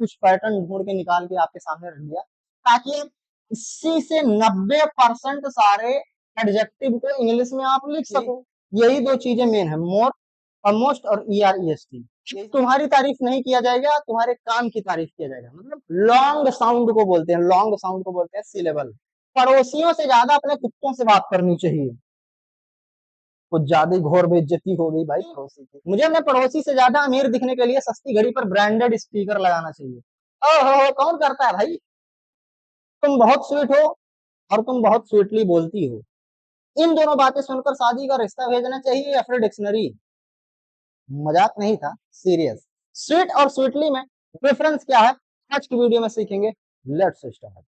कुछ पैटर्न ढूंढ के निकाल के आपके सामने रख दिया, ताकि 80 से 90% सारे एडजेक्टिव को इंग्लिश में आप लिख सको। यही दो चीजें मेन है, मोर और मोस्ट और EREST। तुम्हारी तारीफ नहीं किया जाएगा, तुम्हारे काम की तारीफ किया जाएगा। मतलब लॉन्ग साउंड को बोलते हैं, लॉन्ग साउंड को बोलते हैं सिलेबल। पड़ोसियों से ज्यादा अपने कुत्तों से बात करनी चाहिए। कुछ ज्यादा घोर बेइज्जती हो गई भाई पड़ोसी की। मुझे अपने पड़ोसी से ज्यादा अमीर दिखने के लिए सस्ती घड़ी पर ब्रांडेड स्पीकर लगाना चाहिए। ओहो, कौन करता है भाई? तुम बहुत स्वीट हो और तुम बहुत स्वीटली बोलती हो। इन दोनों बातें सुनकर शादी का रिश्ता भेजना चाहिए या फिर डिक्शनरी? मजाक नहीं था, सीरियस। स्वीट और स्वीटली में डिफरेंस क्या है, आज की वीडियो में सीखेंगे। Let's start.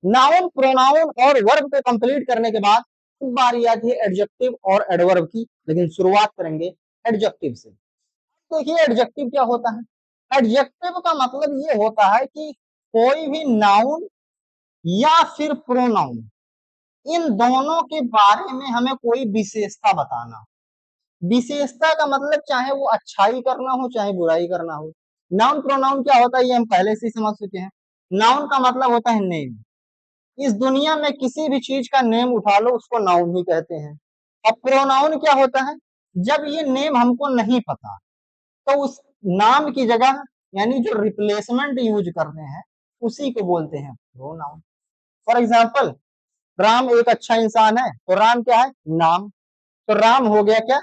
नाउन, प्रोनाउन और वर्ब को कंप्लीट करने के बाद बारी आती है एडजेक्टिव और एडवर्ब की, लेकिन शुरुआत करेंगे एडजेक्टिव से। देखिए एडजेक्टिव क्या होता है। एडजेक्टिव का मतलब ये होता है कि कोई भी नाउन या फिर प्रोनाउन, इन दोनों के बारे में हमें कोई विशेषता बताना। विशेषता का मतलब चाहे वो अच्छाई करना हो चाहे बुराई करना हो। नाउन प्रोनाउन क्या होता है ये हम पहले से ही समझ चुके हैं। नाउन का मतलब होता है नेम। इस दुनिया में किसी भी चीज का नेम उठा लो उसको नाउन ही कहते हैं। अब प्रोनाउन क्या होता है, जब ये नेम हमको नहीं पता तो उस नाम की जगह यानी जो रिप्लेसमेंट यूज करते हैं उसी को बोलते हैं प्रोनाउन। फॉर एग्जाम्पल, राम एक अच्छा इंसान है, तो राम क्या है, नाम। तो राम हो गया क्या,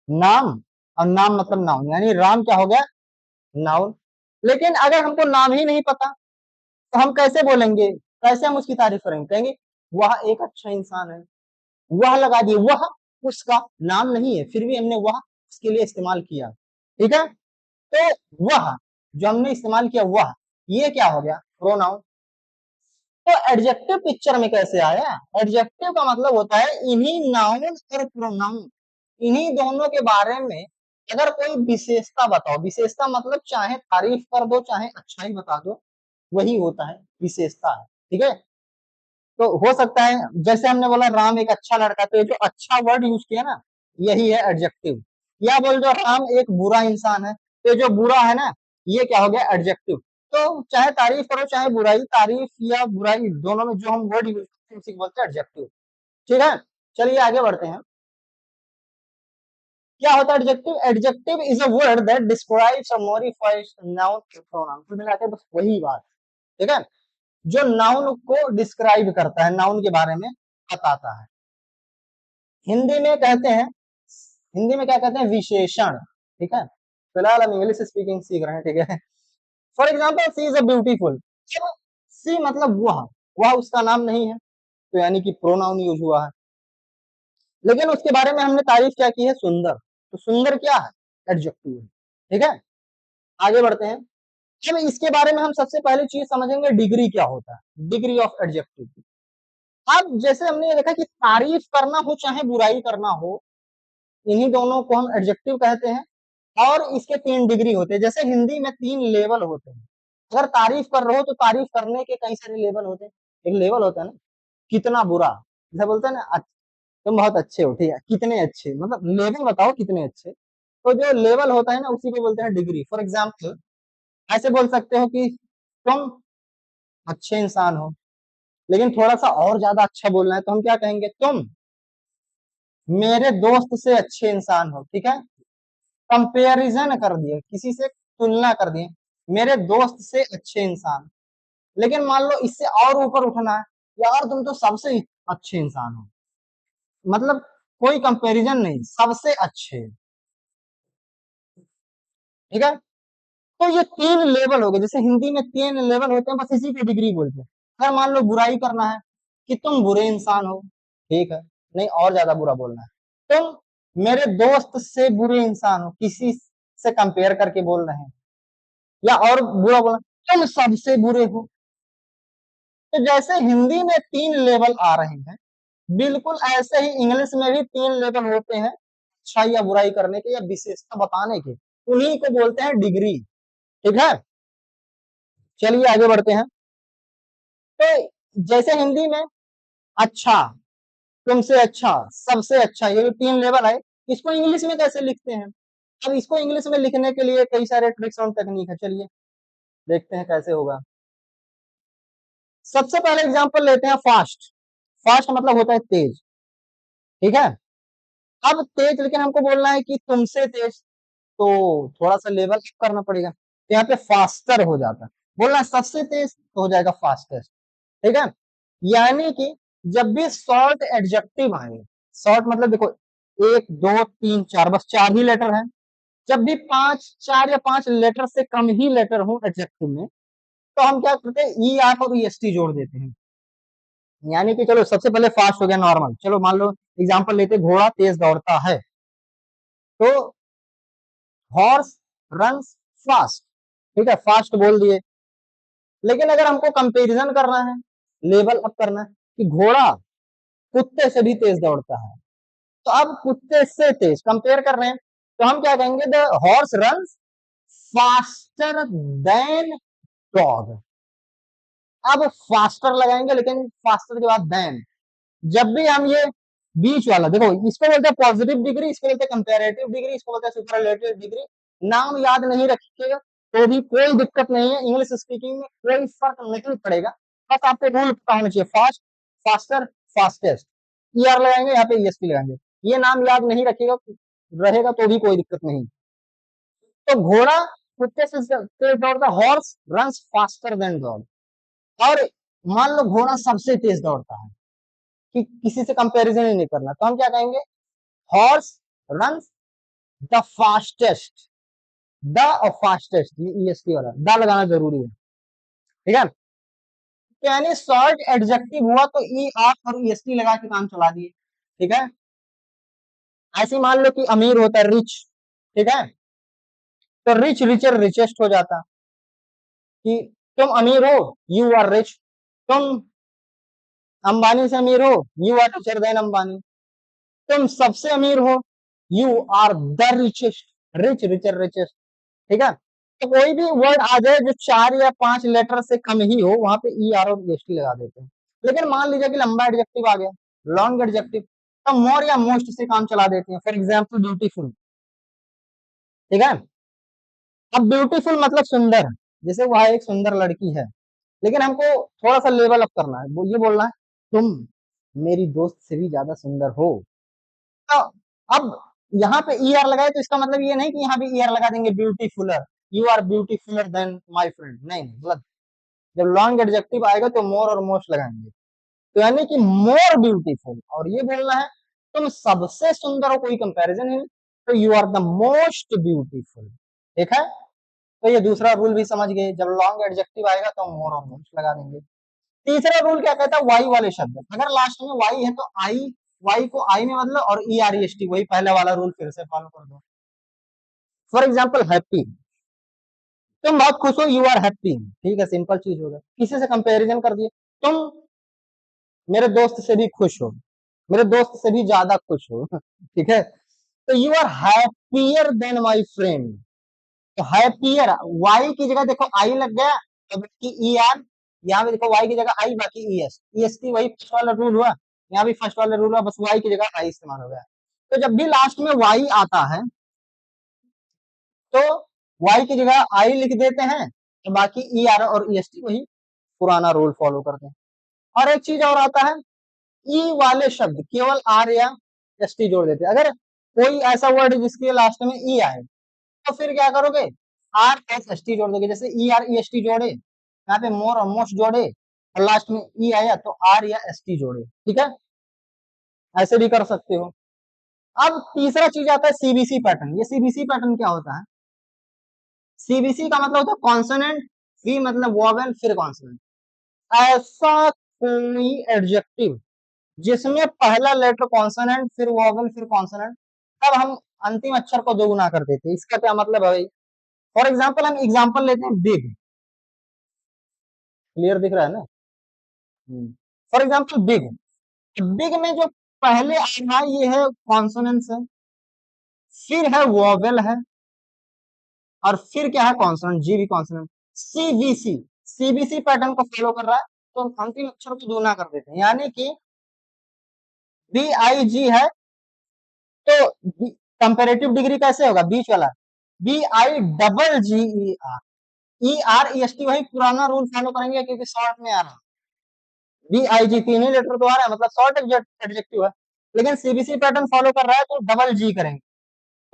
नाम। और नाम मतलब नाउन, यानी राम क्या हो गया, नाउन। लेकिन अगर हमको नाम ही नहीं पता तो हम कैसे बोलेंगे, कैसे हम उसकी तारीफ करेंगे? कहेंगे वह एक अच्छा इंसान है, वह लगा दिए, वह उसका नाम नहीं है फिर भी हमने वह उसके लिए इस्तेमाल किया। ठीक है, तो वह जो हमने इस्तेमाल किया वह, ये क्या हो गया, प्रोनाउन। तो एडजेक्टिव पिक्चर में कैसे आया? एडजेक्टिव का मतलब होता है इन्हीं नाउन और प्रोनाउन, इन्हीं दोनों के बारे में अगर कोई विशेषता बताओ। विशेषता मतलब चाहे तारीफ कर दो चाहे अच्छाई बता दो, वही होता है विशेषता है। ठीक है, तो हो सकता है जैसे हमने बोला राम एक अच्छा लड़का, तो ये जो अच्छा वर्ड यूज किया ना यही है एडजेक्टिव। या बोल दो राम एक बुरा इंसान है, तो जो बुरा है ना ये क्या हो गया, एडजेक्टिव। तो चाहे तारीफ करो चाहे बुराई, तारीफ या बुराई दोनों में जो हम वर्ड यूज करते हैं उसी को बोलते हैं एडजेक्टिव। ठीक है, चलिए आगे बढ़ते हैं। क्या होता है adjective? Adjective is a word that describes और मॉडिफाइज नाउन और प्रोनाउन। कुल मिला के बस वही बात। ठीक है, जो नाउन को डिस्क्राइब करता है, नाउन के बारे में बताता है। हिंदी में कहते हैं, हिंदी में क्या कहते हैं, विशेषण। ठीक है, फिलहाल हम इंग्लिश स्पीकिंग सीख रहे हैं। ठीक है, for example C is a beautiful. C मतलब वह उसका नाम नहीं है तो यानी कि प्रोनाउन यूज हुआ है। लेकिन उसके बारे में हमने तारीफ क्या की है, सुंदर। तो सुंदर क्या है, एडजेक्टिव है। ठीक है, आगे बढ़ते हैं। अब इसके बारे में हम सबसे पहले चीज समझेंगे डिग्री क्या होता है, डिग्री ऑफ एडजेक्टिव। अब जैसे हमने ये देखा कि तारीफ करना हो चाहे बुराई करना हो, इन्हीं दोनों को हम एडजेक्टिव कहते हैं। और इसके 3 डिग्री होते हैं। जैसे हिंदी में 3 लेवल होते हैं। अगर तारीफ कर रहे हो तो तारीफ करने के कई सारे लेवल होते हैं। एक लेवल होता है ना कितना बुरा, जैसे बोलते हैं ना तुम बहुत अच्छे हो, ठीक है, कितने अच्छे, मतलब लेवल बताओ कितने अच्छे। तो जो लेवल होता है ना उसी को बोलते हैं डिग्री। फॉर एग्जाम्पल ऐसे बोल सकते हो कि तुम अच्छे इंसान हो, लेकिन थोड़ा सा और ज्यादा अच्छा बोलना है तो हम क्या कहेंगे, तुम मेरे दोस्त से अच्छे इंसान हो। ठीक है, कंपेरिजन कर दिए, किसी से तुलना कर दिए, मेरे दोस्त से अच्छे इंसान। लेकिन मान लो इससे और ऊपर उठना है, यार तुम तो सबसे अच्छे इंसान हो, मतलब कोई कंपैरिजन नहीं, सबसे अच्छे। ठीक है, तो ये 3 लेवल हो गए। जैसे हिंदी में 3 लेवल होते हैं, बस इसी की डिग्री बोलते हैं। अगर मान लो बुराई करना है कि तुम बुरे इंसान हो, ठीक है, नहीं और ज्यादा बुरा बोलना है, तुम मेरे दोस्त से बुरे इंसान हो, किसी से कंपेयर करके बोल रहे हैं। या और बुरा बोलना, तुम सबसे बुरे हो। तो जैसे हिंदी में 3 लेवल आ रहे हैं, बिल्कुल ऐसे ही इंग्लिश में भी 3 लेवल होते हैं अच्छाई या बुराई करने के या विशेषता बताने के, उन्हीं को बोलते हैं डिग्री। ठीक है, चलिए आगे बढ़ते हैं। तो जैसे हिंदी में अच्छा, तुमसे अच्छा, सबसे अच्छा, ये जो 3 लेवल है, इसको इंग्लिश में कैसे लिखते हैं? अब इसको इंग्लिश में लिखने के लिए कई सारे ट्रिक्स और टेक्निक है, चलिए देखते हैं कैसे होगा। सबसे पहले एग्जांपल लेते हैं फास्ट। फास्ट मतलब होता है तेज, ठीक है। अब तेज, लेकिन हमको बोलना है कि तुमसे तेज, तो थोड़ा सा लेवल अप करना पड़ेगा, तो यहाँ पे फास्टर हो जाता है। बोलना है सबसे तेज तो हो जाएगा फास्टेस्ट, ठीक है। यानी कि जब भी शॉर्ट एडजेक्टिव आए, शॉर्ट मतलब देखो 1 2 3 4, बस 4 ही लेटर है। जब भी 4 या 5 लेटर से कम ही लेटर हो एडजेक्टिव में, तो हम क्या करते हैं, ई आर और ईएसटी जोड़ देते हैं। यानी कि चलो सबसे पहले फास्ट हो गया नॉर्मल, चलो मान लो एग्जांपल लेते, घोड़ा तेज दौड़ता है, तो हॉर्स रन्स फास्ट, ठीक है, फास्ट बोल दिए। लेकिन अगर हमको कंपैरिजन करना है, लेवल अप करना है, कि घोड़ा कुत्ते से भी तेज दौड़ता है, तो अब कुत्ते से तेज कंपेयर कर रहे हैं, तो हम क्या कहेंगे, the horse runs faster than dog. अब फास्टर लगाएंगे, लेकिन फास्टर के बाद देन। जब भी हम ये बीच वाला देखो, इसको बोलते हैं पॉजिटिव डिग्री, इसको बोलते हैं कंपैरेटिव डिग्री, इसको बोलते हैं सुपरलेटिव डिग्री। नाम याद नहीं रखिएगा तो भी कोई दिक्कत नहीं है, इंग्लिश स्पीकिंग में कोई फर्क नहीं पड़ेगा। बस आपको रूल पता होना चाहिए, फास्ट, फास्टर, फास्टेस्ट। ईआर लगाएंगे, यहाँ पे ईएसटी लगाएंगे। ये नाम याद नहीं रखिएगा, रहेगा तो भी कोई दिक्कत नहीं। तो घोड़ा कुत्ते से तेज दौड़ता, horse runs faster than dog. और मान लो घोड़ा सबसे तेज दौड़ता है, कि किसी से कंपैरिजन ही नहीं करना, तो हम क्या कहेंगे, horse run the fastest. The और फास्टेस्ट, ये ईएसटी वाला द लगाना जरूरी है, ठीक है। तो यानी शॉर्ट एडजेक्टिव हुआ तो ई आर और ईएसटी लगा के काम चला दिए, ठीक है। ऐसे मान लो कि अमीर होता है रिच, ठीक है, तो रिच रिचर रिचेस्ट हो जाता, कि तुम अमीर हो, यू आर रिच। तुम अंबानी से अमीर हो, you are richer than Ambani. तुम सबसे अमीर हो, you are the richest, rich richer richest, ठीक है। तो कोई भी वर्ड आ जाए जो 4 या 5 लेटर से कम ही हो, वहां पे ई आर और ईएसटी लगा देते हैं। लेकिन मान लीजिए कि लंबा एडजेक्टिव आ गया, लॉन्ग एडजेक्टिव, तो मोर या मोस्ट से काम चला देते हैं। फॉर एग्जाम्पल ब्यूटीफुल, ठीक है। अब ब्यूटीफुल मतलब सुंदर, जैसे वह एक सुंदर लड़की है, लेकिन हमको थोड़ा सा लेवल अप करना है, वो ये बोलना है, तुम मेरी दोस्त से भी ज्यादा सुंदर हो। तो अब यहाँ पे ई आर लगाए, तो इसका मतलब ये नहीं कि यहाँ भी ई आर लगा देंगे beautifuller, you are beautifuller than my friend, नहीं नहीं, गलत। जब लॉन्ग एडजेक्टिव आएगा तो मोर और मोस्ट लगाएंगे, तो यानी कि मोर ब्यूटीफुल, और ये बोलना है तुम सबसे सुंदर हो, कोई कंपैरिजन ही नहीं, तो you are the most beautiful, ठीक है। तो ये दूसरा रूल भी समझ गए, जब लॉन्ग एडजेक्टिव आएगा तो मोर और मोस्ट लगा देंगे। तीसरा रूल क्या कहता है, वाई वाले शब्द, अगर लास्ट में वाई है तो आई, वाई को आई में बदलो, और ई आर एस टी, वही पहले वाला रूल फिर से फॉलो कर दो। फॉर एग्जाम्पल हैप्पी, तुम बहुत खुश हो, यू आर हैप्पी, ठीक है, सिंपल चीज हो गया। किसी से कंपैरिजन कर दिए, तुम मेरे दोस्त से भी खुश हो, मेरे दोस्त से भी ज्यादा खुश हो, ठीक है। तो you are happier than my friend. तो हैप्पियर, वाई की जगह देखो आई लग गया, तो बाकी ई आर, यहाँ पे देखो वाई की जगह आई, बाकी ई एस, ई एस टी, वही फर्स्ट वाला रूल हुआ, यहाँ भी फर्स्ट वाला रूल हुआ, बस वाई की जगह आई इस्तेमाल हो गया। तो जब भी लास्ट में वाई आता है, तो वाई की जगह आई लिख देते हैं, तो बाकी ई आर और ई एस टी वही पुराना रूल फॉलो करते हैं। और एक चीज और आता है, ई वाले शब्द केवल आर या एस टी जोड़ देते हैं। अगर कोई ऐसा वर्ड है जिसके लास्ट में ई आए, तो फिर क्या करोगे, आर एस एस टी जोड़ दोगे, जैसे ई आर ई एस टी जोड़े, यहाँ पे मोर और मोस्ट जोड़े, और लास्ट में ई आया तो आर या एस टी जोड़े, ठीक है, ऐसे भी कर सकते हो। अब तीसरा चीज आता है सीबीसी पैटर्न। ये सीबीसी पैटर्न क्या होता है, सीबीसी का मतलब होता है कॉन्सोनेंट, वी मतलब वोवेल, फिर कॉन्सोनेंट। ऐसा कोई एडजेक्टिव जिसमें पहला लेटर कॉन्सोनेंट, फिर वोवेल, फिर कॉन्सोनेंट, तब हम अंतिम अक्षर को दोगुना कर देते हैं। इसका क्या मतलब है भाई, फॉर एग्जाम्पल हम एग्जाम्पल लेते हैं बिग, क्लियर दिख रहा है ना। फॉर एग्जाम्पल बिग, बिग में जो पहले आ रहा है ये है कॉन्सोनेंस है, फिर है वोवेल है, और फिर क्या है कॉन्सोनेंट, जी भी कॉन्सोनेंट। सीबीसी, सीबीसी पैटर्न को फॉलो कर रहा है, तो अंतिम अक्षर को दोगुना कर देते हैं। यानी कि बी आई जी है तो कंपेरेटिव डिग्री कैसे होगा, बीच वाला, B I double G E R, E R E S T, वही पुराना रूल फॉलो करेंगे क्योंकि शॉर्ट में आ रहा है। बी आई जी तीन ही लेटर तो आ रहा है, मतलब शॉर्ट एडजेक्टिव है, लेकिन सीबीसी पैटर्न फॉलो कर रहा है तो डबल जी करेंगे,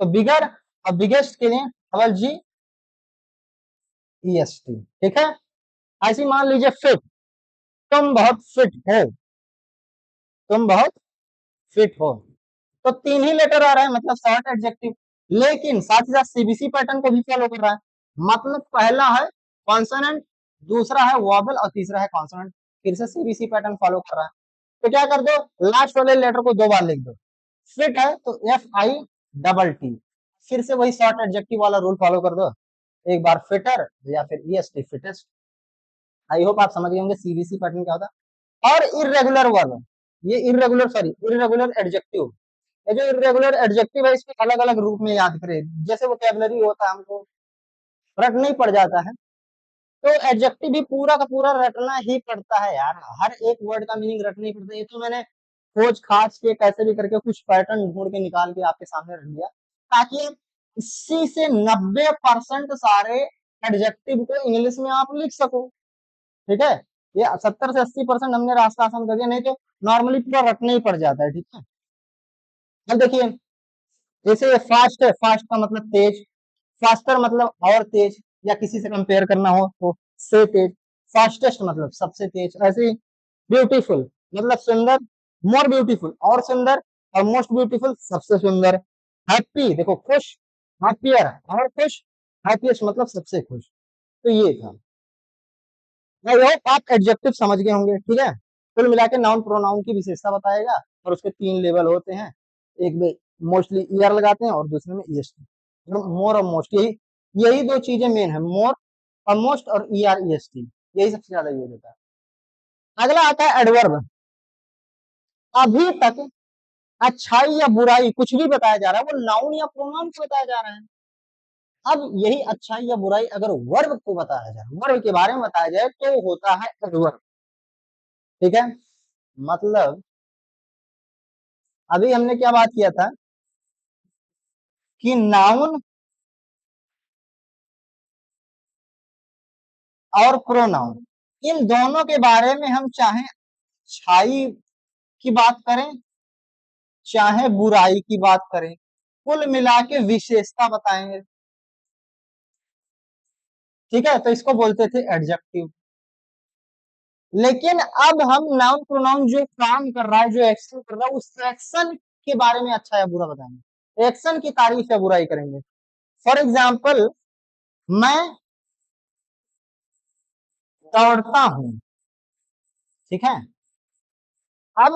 तो बिगर और बिगेस्ट के लिए डबल जी ई एस टी, ठीक है। ऐसी मान लीजिए फिट, तुम बहुत फिट हो, तुम बहुत फिट हो, तो तीन ही लेटर आ रहा है मतलब शॉर्ट एडजेक्टिव, लेकिन साथ ही साथ सीबीसी पैटर्न को भी फॉलो कर रहा है, मतलब पहला है कॉन्सोनेंट, दूसरा है वॉबल और तीसरा है कॉन्सोनेंट, फिर से सीबीसी पैटर्न फॉलो कर रहा है, तो क्या कर दो, लास्ट वाले लेटर को दो बार लिख दो, फिट है तो एफ आई डबल टी, फिर से वही शॉर्ट एडजेक्टिव वाला रूल फॉलो कर दो, एक बार फिटर या फिर ई S T fittest. I hope आप समझ गए होंगे सीबीसी पैटर्न क्या होता है। और इरेगुलर वर्ब, ये इरेगुलर सॉरी इरेगुलर एडजेक्टिव, ये जो इरेगुलर एडजेक्टिव है इसको अलग अलग रूप में याद करें, जैसे वोकैबुलरी होता है हमको रटना ही पड़ जाता है, तो एडजेक्टिव भी पूरा का पूरा रटना ही पड़ता है यार, हर एक वर्ड का मीनिंग रटना ही पड़ता है। ये तो मैंने खोज खास के कैसे भी करके कुछ पैटर्न ढूंढ के निकाल के आपके सामने रख दिया, ताकि 80 से 90% सारे एडजेक्टिव को इंग्लिश में आप लिख सको, ठीक है। ये 70 से 80% हमने रास्ता आसान कर दिया, नहीं तो नॉर्मली पूरा रटना ही पड़ जाता है, ठीक है। अब देखिए, जैसे ये फास्ट है, फास्ट का मतलब तेज, फास्टर मतलब और तेज, या किसी से कंपेयर करना हो तो से तेज, फास्टेस्ट मतलब सबसे तेज, ऐसे ही ब्यूटीफुल मतलब सुंदर, मोर ब्यूटीफुल और सुंदर, और मोस्ट ब्यूटीफुल सबसे सुंदर, हैप्पी देखो खुश, हैप्पियर और खुश, हैप्पीएस्ट मतलब सबसे खुश, तो ये था। आई होप आप एडजेक्टिव समझ गए होंगे, ठीक है। कुल मिला के नाउन प्रोनाउन की विशेषता बताएगा, और उसके तीन लेवल होते हैं, एक में मोस्टली ईआर लगाते हैं और दूसरे में ईएसटी, मोर और मोस्ट, यही यही दो चीजें मेन है, मोर और मोस्ट और ईआर ईएसटी, यही सबसे ज्यादा यूज होता है। अगला आता है एडवर्ब, अभी तक अच्छाई या बुराई कुछ भी बताया जा रहा है वो नाउन या प्रोनाउन से बताया जा रहा है, अब यही अच्छाई या बुराई अगर वर्ब को बताया जाए, वर्ब के बारे में बताया जाए तो होता है एडवर्ब, ठीक है। मतलब अभी हमने क्या बात किया था कि नाउन और प्रोनाउन, इन दोनों के बारे में हम चाहे अच्छाई की बात करें चाहे बुराई की बात करें, कुल मिला के विशेषता बताएंगे, ठीक है, तो इसको बोलते थे एडजेक्टिव। लेकिन अब हम नाउन प्रोनाउन जो काम कर रहा है, जो एक्शन कर रहा है, उस एक्शन के बारे में अच्छा या बुरा बताएंगे, एक्शन की तारीफ या बुराई करेंगे। फॉर एग्जाम्पल, मैं दौड़ता हूं, ठीक है। अब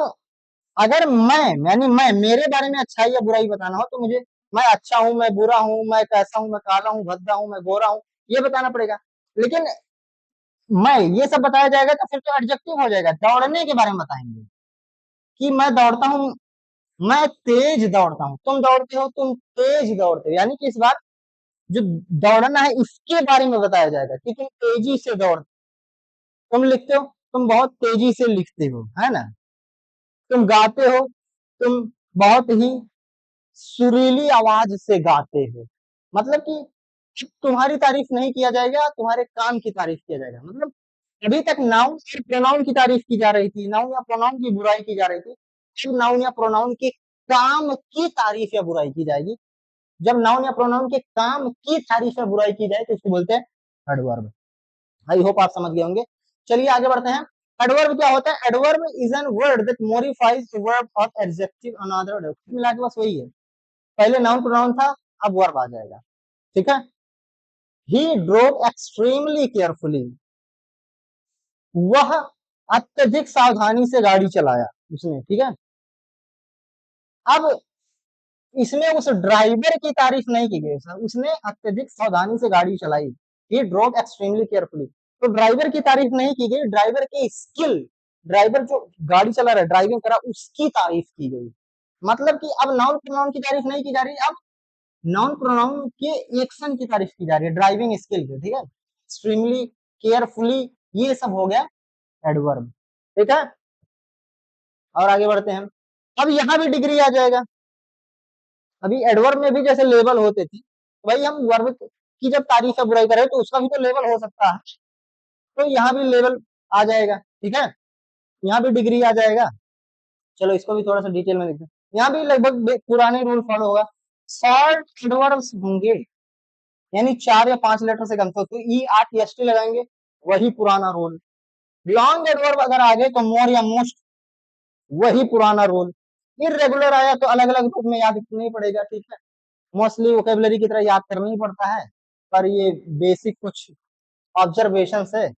अगर मैं यानी मैं मेरे बारे में अच्छाई या बुराई बताना हो तो मुझे मैं अच्छा हूं, मैं बुरा हूं, मैं कैसा हूं, मैं काला हूं, भद्दा हूं, मैं गोरा हूं, ये बताना पड़ेगा। लेकिन मैं ये सब बताया जाएगा तो फिर तो एडजेक्टिव हो जाएगा, दौड़ने के बारे में बताएंगे कि मैं दौड़ता हूं, मैं तेज दौड़ता हूं, तुम दौड़ते हो, तुम तेज दौड़ते हो, यानी कि इस बार जो दौड़ना है इसके बारे में बताया जाएगा कि तुम तेजी से दौड़, तुम लिखते हो, तुम बहुत तेजी से लिखते हो, है ना, तुम गाते हो, तुम बहुत ही सुरीली आवाज से गाते हो, मतलब कि तुम्हारी तारीफ नहीं किया जाएगा, तुम्हारे काम की तारीफ किया जाएगा। मतलब अभी तक नाउन और प्रोनाउन की तारीफ की जा रही थी, नाउन या प्रोनाउन की बुराई की जा रही थी, अब नाउन या प्रोनाउन के काम की तारीफ या बुराई की जाएगी। जब नाउन या प्रोनाउन के काम की तारीफ या बुराई की जाए तो इसको बोलते हैं एडवर्ब। आई होप आप समझ गए होंगे। चलिए आगे बढ़ते हैं। एडवर्ब क्या होता है, adverb is an word that modifies the verb और एडजेक्टिव अनदर एडजेक्टिव, मिला के बस वही है, पहले नाउन प्रोनाउन था, अब वर्ब आ जाएगा, ठीक है। ही ड्रोव एक्सट्रीमली केयरफुली, वह अत्यधिक सावधानी से गाड़ी चलाया उसने, ठीक है। अब इसमें उस ड्राइवर की तारीफ नहीं की गई सर, उसने अत्यधिक सावधानी से गाड़ी चलाई, ही ड्रोव एक्सट्रीमली केयरफुली, तो ड्राइवर की तारीफ नहीं की गई, ड्राइवर की स्किल, ड्राइवर जो गाड़ी चला रहा है, ड्राइविंग करा, उसकी तारीफ की गई। मतलब कि अब नाउन प्रोनाउन की तारीफ नहीं की जा रही, अब नाउन प्रोनाउन के एक्शन की तारीफ की जा रही है, ड्राइविंग स्किल की, ठीक है। एक्सट्रीमली, केयरफुली, ये सब हो गया एडवर्ब, ठीक है। और आगे बढ़ते हैं। अब यहाँ भी डिग्री आ जाएगा। अभी एडवर्ब में भी जैसे लेवल होते थे, वही हम वर्ब की जब तारीफ या बुराई करें तो उसका भी तो लेवल हो सकता है, तो यहाँ भी लेवल आ जाएगा। ठीक है, यहाँ भी डिग्री आ जाएगा। चलो इसको भी थोड़ा सा डिटेल में देखते हैं। यहाँ भी लगभग पुराने रूल फॉलो होगा। शॉर्ट एडवर्ब्स होंगे, यानी 4 या 5 लेटर से कम, तो E R T S T लगाएंगे, वही पुराना रूल। लॉन्ग एडवर्ब अगर आ गए तो मोर या मोस्ट, वही पुराना रूल। इररेगुलर आया तो अलग अलग रूप में याद नहीं पड़ेगा। ठीक है, मोस्टली वोकेबलरी की तरह याद करना ही पड़ता है, पर ये बेसिक कुछ ऑब्जर्वेशन है,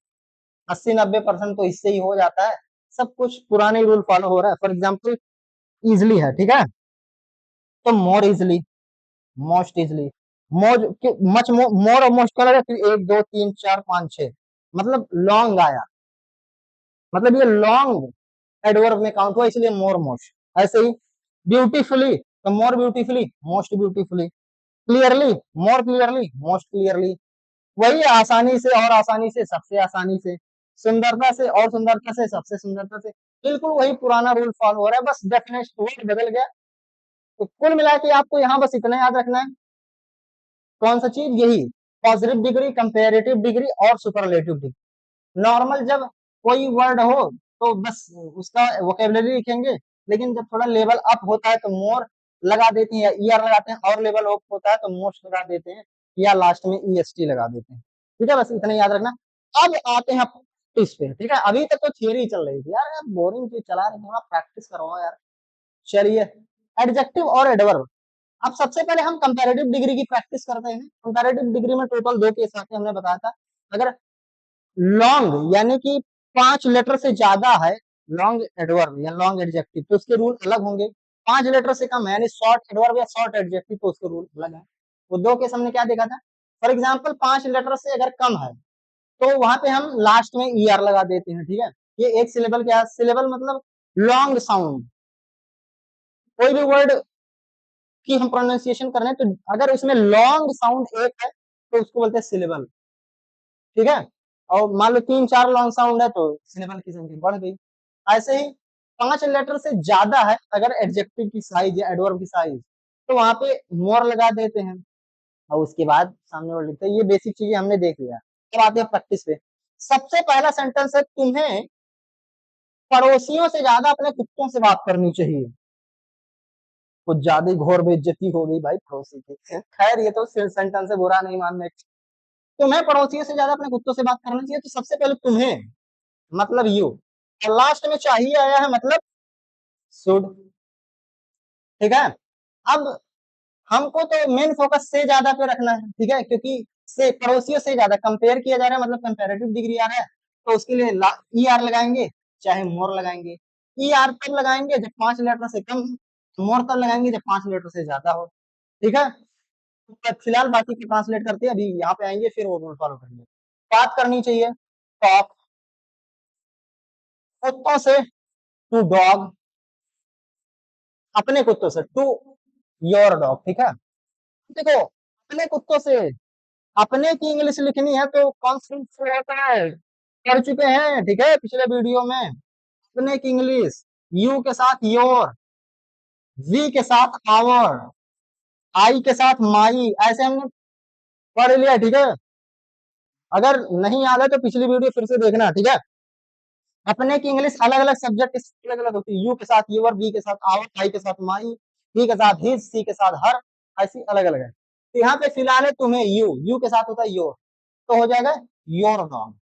80-90% तो इससे ही हो जाता है। सब कुछ पुराने रूल फॉलो हो रहा है। फॉर एग्जाम्पल इजली है, ठीक है, तो मोर easily, most easily, more much more और मोस्ट का लगा, 1 2 3 4 5 6, मतलब लॉन्ग आया, मतलब ये लॉन्ग एडवर्ब में काउंट हुआ, इसलिए मोर मोस्ट। ऐसे ही ब्यूटीफुली, तो more beautifully, most beautifully. Clearly, more clearly, most clearly. वही आसानी से और आसानी से, सबसे आसानी से। सुंदरता से और सुंदरता से, सबसे सुंदरता से। बिल्कुल वही पुराना रूल फॉलो हो रहा है, बस डेफिनेशन वर्ड बदल गया। तो कुल मिला के आपको यहाँ बस इतना याद रखना है, कौन सा चीज, यही पॉजिटिव डिग्री, कंपेरेटिव डिग्री और सुपरलेटिव डिग्री। नॉर्मल जब कोई वर्ड हो तो बस उसका वोकेबलरी लिखेंगे, लेकिन जब थोड़ा लेवल अप होता है तो मोर लगा देते हैं या ईआर लगाते हैं, और लेवल अप होता है तो मोस्ट लगा देते हैं या लास्ट में ईएसटी लगा देते हैं। ठीक है, बस इतना याद रखना। अब आते हैं प्रैक्टिस पे। ठीक है, अभी तक तो थियरी चल रही थी यार, बोरिंग चीज चला रहे, थोड़ा प्रैक्टिस करवाओ यार। चलिए, एडजेक्टिव और एडवर्ब। अब सबसे पहले हम कंपैरेटिव डिग्री की प्रैक्टिस करते हैं। कंपैरेटिव डिग्री में टोटल 2 केस आते हैं, हमने बताया था। अगर लॉन्ग यानी कि 5 लेटर से ज्यादा है लॉन्ग एडवर्ब या लॉन्ग एडजेक्टिव, तो उसके रूल अलग होंगे। 5 लेटर से कम है यानी शॉर्ट एडवर्ब या शॉर्ट एडजेक्टिव, तो उसके रूल अलग है। वो 2 केस हमने क्या देखा था। फॉर एग्जाम्पल 5 लेटर से अगर कम है तो वहां पे हम लास्ट में ईआर लगा देते हैं। ठीक है, ये एक सिलेबल, क्या सिलेबल मतलब लॉन्ग साउंड। कोई भी वर्ड की हम प्रोनाउंसिएशन कर रहे हैं तो अगर उसमें लॉन्ग साउंड एक है तो उसको बोलते हैं सिलेबल। ठीक है, और मान लो 3 4 लॉन्ग साउंड है तो सिलेबल की संख्या बढ़ गई। ऐसे ही 5 लेटर से ज्यादा है अगर एडजेक्टिव की साइज या एडवर्ब की साइज, तो वहां पे मोर लगा देते हैं और उसके बाद सामने वर्ड लिखते हैं। ये बेसिक चीजें हमने देख लिया। अब आते हैं प्रैक्टिस पे। सबसे पहला सेंटेंस है, तुम्हें पड़ोसियों से ज्यादा अपने कुत्तों से बात करनी चाहिए। कुछ ज्यादा ही घोर बेइज्जती हो गई भाई पड़ोसी की। खैर ये तो सेंटेंस है, बुरा नहीं मानने। तुम्हें पड़ोसियों से ज्यादा अपने कुत्तों से बात करना चाहिए, तो सबसे पहले तुम्हें मतलब यू, और लास्ट में चाहिए आया है मतलब शुड। ठीक है, अब हमको तो मेन फोकस से ज्यादा पे रखना है। ठीक है, क्योंकि से पड़ोसियों से ज्यादा कंपेयर किया जा रहा है, मतलब कंपेरेटिव डिग्री आ रहा है, तो उसके लिए ई आर लगाएंगे चाहे मोर लगाएंगे। ई आर तब लगाएंगे जब 5 लेटर से कम हो, मोर तब लगाएंगे जब 5 लेटर से ज्यादा हो। ठीक है, तो फिलहाल बाकी की ट्रांसलेट करते हैं, अभी यहाँ पे आएंगे फिर वो रूल फॉलो करेंगे। बात करनी चाहिए टॉक, कुत्तों से टू डॉग, अपने कुत्तों से टू योर डॉग। ठीक है, देखो अपने कुत्तों से अपने की इंग्लिश लिखनी है तो कौन सी होता है, कर चुके हैं। ठीक है, पिछले वीडियो में अपने की इंग्लिश यू के साथ योर, वी के साथ आवर, आई के साथ माई, ऐसे हमने पढ़ लिया। ठीक है, अगर नहीं याद है तो पिछली वीडियो फिर से देखना। ठीक है, अपने की इंग्लिश अलग अलग सब्जेक्ट अलग अलग होती है, यू के साथ यूर, बी के साथ आवर, आई के साथ माई, बी के साथ हिज, सी के साथ हर, ऐसी अलग अलग है। तो यहाँ पे फिलहाल है तुम्हें यू के साथ होता है योर, तो हो जाएगा योर डॉग,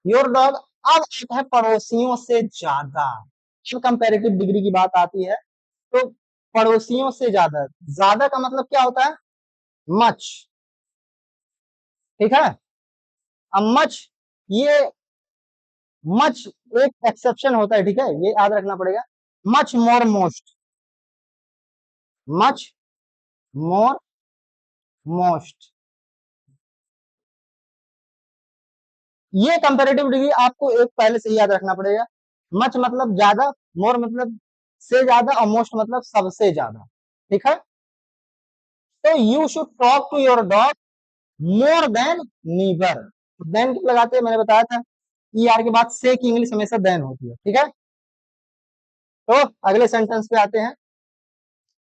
योर डॉग। अब आता है पड़ोसियों से ज्यादा। जब कंपेरेटिव डिग्री की बात आती है तो पड़ोसियों से ज्यादा, ज्यादा का मतलब क्या होता है, मच। ठीक है, अब मच, ये मच एक एक्सेप्शन होता है। ठीक है, ये याद रखना पड़ेगा। Much more most, much more most, ये कंपेरेटिव डिग्री आपको एक पहले से ही याद रखना पड़ेगा। मच मतलब ज्यादा, मोर मतलब से ज्यादा, और मोस्ट मतलब सबसे ज्यादा। ठीक है, तो you should talk to your dog more than neighbour. Then क्यों लगाते हैं, मैंने बताया था ई आर के बाद से की इंग्लिश हमेशा देन होती है। ठीक है, तो अगले सेंटेंस पे आते हैं,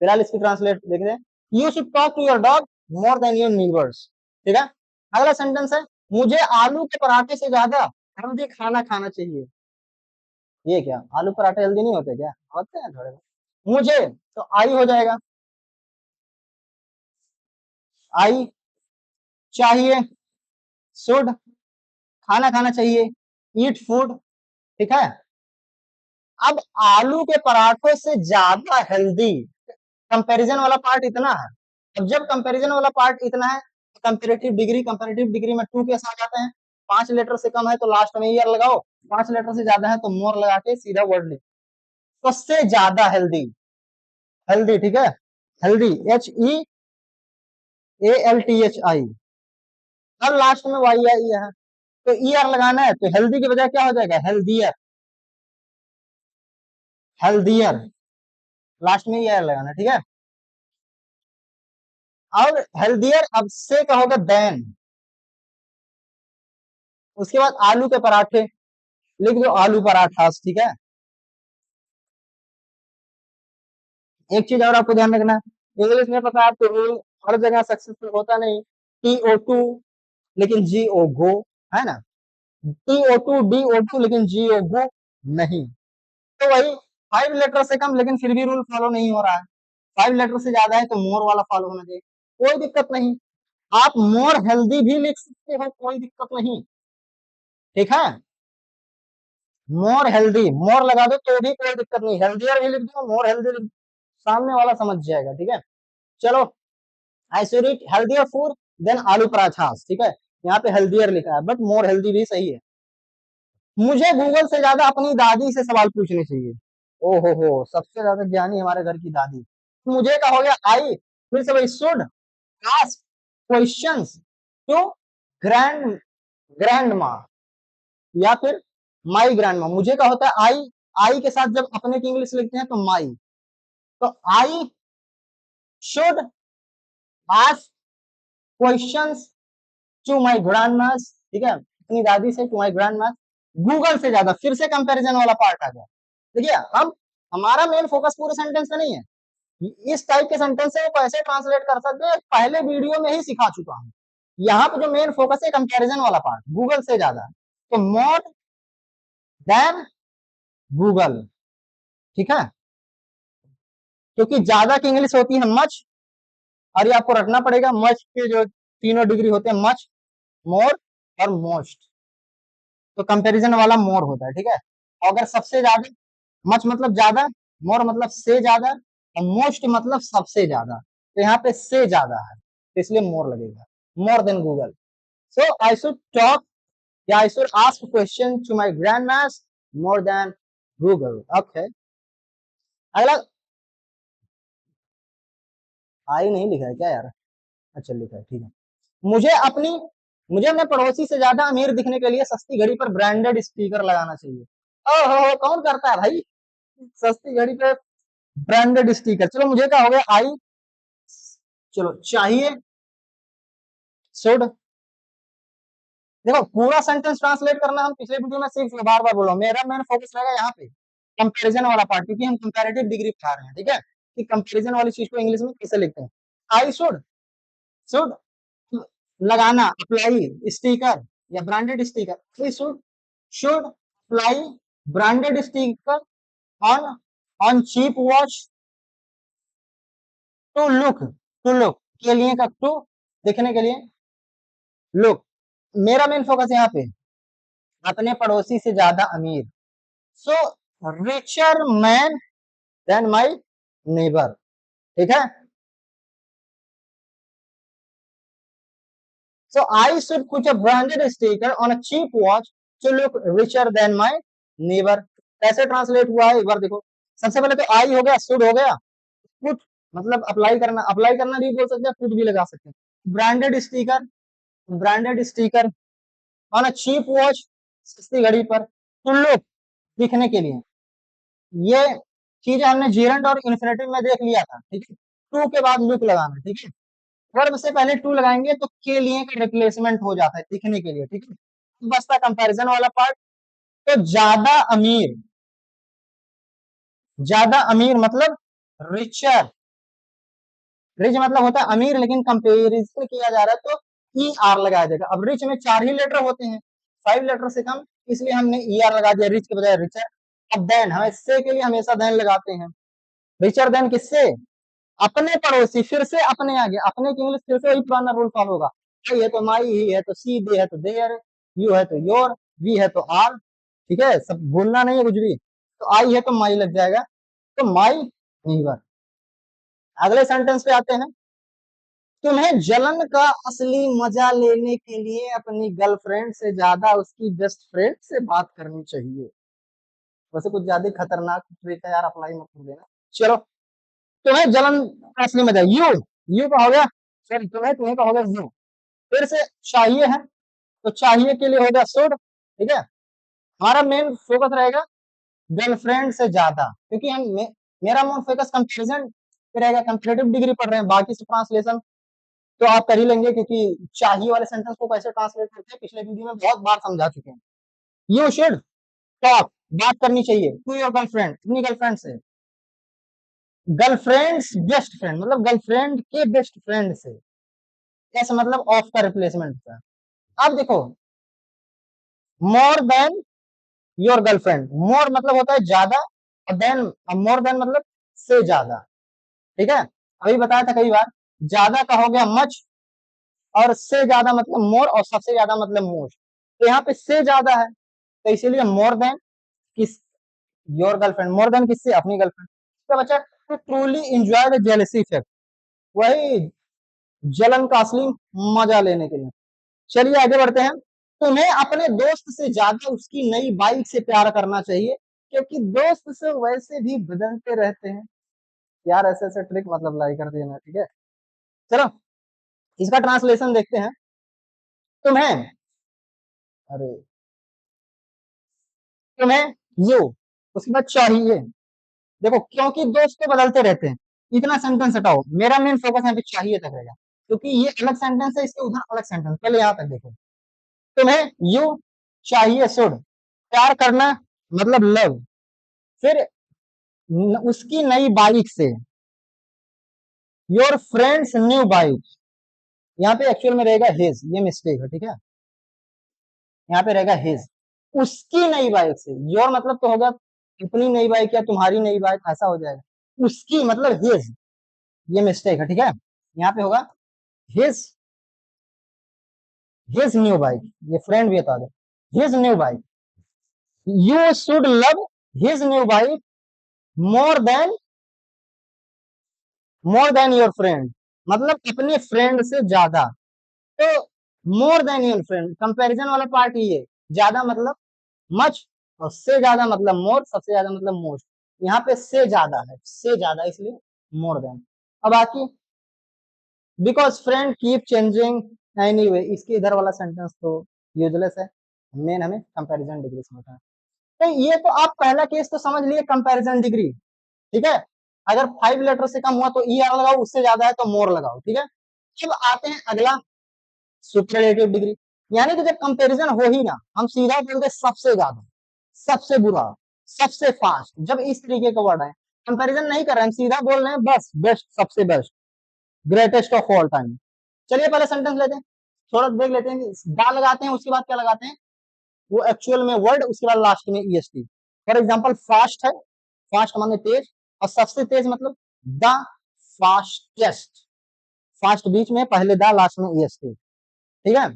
फिलहाल इसकी ट्रांसलेट देखते हैं। You should talk to your dog more than your neighbours. ठीक है, अगला सेंटेंस है, मुझे आलू के पराठे से ज्यादा हेल्दी खाना खाना चाहिए। ये क्या, आलू पराठे हेल्दी नहीं होते क्या? होते हैं थोड़े। मुझे, तो आई हो जाएगा, आई, चाहिए, शुड, खाना खाना चाहिए, ईट फूड। ठीक है, अब आलू के पराठों से ज्यादा हेल्दी, कंपैरिजन वाला पार्ट इतना है। अब जब कंपैरिजन वाला पार्ट इतना है, कंपैरेटिव डिग्री में टू के साथ आते हैं। 5 लेटर से कम है तो लास्ट में ईयर लगाओ, 5 लेटर से ज्यादा है तो मोर लगा के सीधा वर्ड लिखो। तो से ज्यादा हेल्दी, हेल्दी, ठीक है, हेल्दी, HEALTHI। अब लास्ट में वाई आई है तो ईयर लगाना है, तो हेल्दी की बजाय क्या हो जाएगा, हेल्दियर, हेल्दियर, लास्ट में ईयर लगाना, ठीक है। और हेल्दियर अब से कहोगे देन, उसके बाद आलू के पराठे, लिख दो आलू पराठास। ठीक है, एक चीज और आपको ध्यान रखना, इंग्लिश में पता है आपको रूल, हर जगह सक्सेसफुल होता नहीं। TO2 लेकिन GO गो, है ना, TO2 DO2 लेकिन GO गो नहीं। तो वही 5 लेटर से कम लेकिन फिर भी रूल फॉलो नहीं हो रहा है, 5 लेटर से ज्यादा है तो मोर वाला फॉलो होना चाहिए। कोई दिक्कत नहीं, आप मोर हेल्दी भी लिख सकते हो, कोई दिक्कत नहीं। ठीक है, मोर हेल्दी, मोर लगा दो तो भी कोई दिक्कत नहीं, हेल्दियर भी लिख दो, मोर हेल्दी लिख दो, सामने वाला समझ जाएगा। ठीक है, चलो, I should eat healthier food than aloo parathas. ठीक है, यहाँ पे हेल्दियर लिखा है बट मोर हेल्दी भी सही है। मुझे गूगल से ज्यादा अपनी दादी से सवाल पूछने चाहिए। ओ हो, सबसे ज्यादा ज्ञानी हमारे घर की दादी। मुझे क्या हो गया, आई, फिर से वही, should ask questions to grand grandma या फिर माई ग्रैंड माँ। मुझे क्या होता है, आई के साथ जब अपने की इंग्लिश लिखते हैं तो माई, तो I should ask questions to my grandmas. ठीक है, अपनी दादी से, to my grandmas, Google से ज्यादा, फिर से कंपैरिजन वाला पार्ट आ गया। देखिए, अब हमारा मेन फोकस पूरे सेंटेंस पे नहीं है, इस टाइप के सेंटेंस है वो कैसे ट्रांसलेट कर सकते हैं पहले वीडियो में ही सिखा चुका हूं। यहाँ पे जो मेन फोकस है कंपैरिजन वाला पार्ट, गूगल से ज्यादा, तो मोर देन गूगल। ठीक है, क्योंकि ज्यादा की इंग्लिश होती है मच, और ये आपको रखना पड़ेगा, मच के जो तीनों डिग्री होते हैं, मच, मोर और मोस्ट, तो कंपैरिजन वाला मोर होता है। ठीक है, अगर सबसे ज्यादा, मच मतलब ज्यादा, मोर मतलब से ज्यादा, और मोस्ट मतलब सबसे ज्यादा, तो यहाँ पे से ज्यादा है तो इसलिए मोर लगेगा, more than Google. So I should talk या I should ask question to my grandmas more than Google. Okay, अगला, आई नहीं लिखा है क्या यार, अच्छा लिखा है, ठीक है। मुझे अपनी मुझे अपने पड़ोसी से ज्यादा अमीर दिखने के लिए सस्ती घड़ी पर ब्रांडेड स्टिकर लगाना चाहिए। ओहो, कौन करता है भाई सस्ती घड़ी पे ब्रांडेड स्टिकर। चलो, मुझे क्या हो गया, आई, चलो, चाहिए, शुड। देखो, पूरा सेंटेंस ट्रांसलेट करना हम पिछले वीडियो में सीख, बार बार बोलो, मेरा मेन फोकस रहेगा यहाँ पे कंपैरिजन वाला पार्ट, क्योंकि हम कंपैरेटिव डिग्री पढ़ा रहे हैं। ठीक है, कि कंपैरिजन वाली चीज को इंग्लिश में कैसे लिखते हैं। आई शुड, शुड लगाना, अप्लाई स्टिकर या branded sticker, I should apply branded sticker on on cheap watch to look के लिए का टू, देखने के लिए, लुक। मेरा मेन फोकस यहाँ पे अपने पड़ोसी से ज्यादा अमीर, so richer man than my neighbour. ठीक है, so I should put a branded sticker on a cheap watch to look richer than my neighbour. कैसे ट्रांसलेट हुआ है एक बार देखो। सबसे पहले तो आई हो गया, शुड हो गया, पुट मतलब अप्लाई करना भी बोल सकते हैं, पुट भी लगा सकते हैं। Branded sticker on a cheap watch, सस्ती घड़ी पर, टू लुक दिखने के लिए। ये चीज हमने जीरेंट और इन्फिनेटिव में देख लिया था। ठीक है, टू के बाद लुक लगाना। ठीक है, वर्ब से पहले टू लगाएंगे तो के लिए का रिप्लेसमेंट हो जाता है दिखने के लिए। ठीक है, बसता कंपैरिजन वाला पार्ट, तो ज्यादा अमीर, ज्यादा अमीर मतलब रिचर, रिच मतलब होता है अमीर, लेकिन कंपेरिजन किया जा रहा है तो ई आर लगाया जाएगा। अब रिच में 4 ही लेटर होते हैं, 5 लेटर से कम, इसलिए हमने ई आर लगा दिया रिच के बजाय रिचर। अब देन, हम इससे के लिए हमेशा देन लगाते हैं। रिचर देन किससे? अपने पड़ोसी, फिर से अपने आगे, अपने की इंग्लिश फिर से वही पुराना रूल फॉलो होगा। आई है तो माई, ही है तो सी, दे है तो देयर, यू है तो योर, वी है तो आर। ठीक है, सब बोलना नहीं है कुछ भी। तो आई है तो माई लग जाएगा, तो माई नीवर। अगले सेंटेंस पे आते हैं। तुम्हें जलन का असली मजा लेने के लिए अपनी गर्लफ्रेंड से ज्यादा उसकी बेस्ट फ्रेंड से बात करनी चाहिए। वैसे कुछ ज्यादा खतरनाक ट्रिक है यार, अप्लाई मत कर देना। चलो, तुम्हें जलन का असली मजा, यू का हो गया, सॉरी तुम्हें, तुम्हें का हो गया यू। फिर से चाहिए है, तो चाहिए के लिए हो गया शुड। ठीक है, हमारा मेन फोकस रहेगा गर्लफ्रेंड से ज्यादा, क्योंकि मेरा मेन फोकस कंपेरिजन पे रहेगा, कंपेरेटिव डिग्री पढ़ रहे हैं। बाकी से ट्रांसलेशन तो आप कर ही लेंगे, क्योंकि चाहिए वाले सेंटेंस को कैसे ट्रांसलेट करते हैं पिछले वीडियो में बहुत बार समझा चुके हैं। यू शुड टॉक, बात करनी चाहिए टू योर गर्लफ्रेंड, अपनी गर्लफ्रेंड से। गर्लफ्रेंड्स बेस्ट फ्रेंड मतलब गर्लफ्रेंड के बेस्ट फ्रेंड से, ऐसा मतलब ऑफ का रिप्लेसमेंट का। अब देखो, मोर देन योर गर्लफ्रेंड, मोर मतलब होता है ज्यादा, और देन, मोर देन मतलब से ज्यादा। ठीक है, अभी बताया था कई बार, ज्यादा का हो गया मच, और से ज्यादा मतलब मोर, और सबसे ज्यादा मतलब मोस्ट। तो यहाँ पे से ज्यादा है, तो इसीलिए मोर देन किस, योर गर्लफ्रेंड, मोर देन किससे, अपनी गर्लफ्रेंड। तो बच्चा, to truly enjoy the jealousy effect, वही जलन का असली मजा लेने के लिए। चलिए आगे बढ़ते हैं। तुम्हें अपने दोस्त से ज्यादा उसकी नई बाइक से प्यार करना चाहिए, क्योंकि दोस्त से वैसे भी बदलते रहते हैं। यार ऐसे ऐसे ट्रिक मतलब लाई कर देना, ठीक है। चलो, इसका ट्रांसलेशन देखते हैं। तुम्हें, अरे, तुम्हें यू, उसके बाद चाहिए। देखो, क्योंकि दोस्त तो बदलते रहते हैं, इतना सेंटेंस हटाओ, मेरा मेन फोकस यहाँ पे चाहिए तक रहेगा, क्योंकि ये अलग सेंटेंस है, इसके उधर अलग सेंटेंस। पहले यहाँ तक देखो, तुम्हें यू चाहिए शुड, प्यार करना मतलब लव, फिर उसकी नई बाइक से, योर फ्रेंड्स न्यू बाइक, यहाँ पे एक्चुअल में रहेगा हिज, ये मिस्टेक है, ठीक है। यहाँ पे रहेगा हिज, उसकी नई बाइक से। योर मतलब तो होगा अपनी नई बाइक या तुम्हारी नई बाइक, ऐसा हो जाएगा। उसकी मतलब हिज, ये मिस्टेक है, ठीक है। यहाँ पे होगा हिज, हिज न्यू बाइक, ये फ्रेंड भी बता दो, his new bike. You should love his new bike more than, more than your friend, मतलब अपने फ्रेंड से ज्यादा। तो मोर देन योर फ्रेंड, कंपैरिजन वाला पार्ट ये, ज्यादा मतलब मच, और से ज्यादा मतलब मोर, सबसे ज्यादा मतलब मोस्ट। यहाँ पे से ज्यादा है, से ज्यादा, इसलिए मोर देन। अब बाकी, because friend keep changing anyway, इसके इधर वाला सेंटेंस तो यूजलेस है, मेन हमें कंपैरिजन डिग्री समझना है। तो ये तो आप पहला केस तो समझ लिए, कंपैरिजन डिग्री, ठीक है। अगर 5 लेटर से कम हुआ तो ई आर लगाओ, उससे ज्यादा है तो मोर लगाओ, ठीक है। अब आते हैं अगला, सुपरलेटिव डिग्री, यानी कि जब कंपैरिजन हो ही ना, हम सीधा बोलते सबसे ज्यादा, सबसे बुरा, सबसे फास्ट, जब इस तरीके का वर्ड है, कंपैरिजन नहीं कर रहे हैं, हम सीधा बोल रहे हैं बस बेस्ट, सबसे best, greatest of all time. चलिए पहले सेंटेंस लेते हैं, थोड़ा देख लेते हैं, दा लगाते हैं, उसके बाद क्या लगाते हैं, वो एक्चुअल में वर्ड, उसके बाद लास्ट में ईएसटी। फॉर एग्जांपल फास्ट है, फास्ट माने तेज, और सबसे तेज मतलब द फास्टेस्ट, फास्ट बीच में, पहले द, लास्ट में ईएसटी, ठीक है।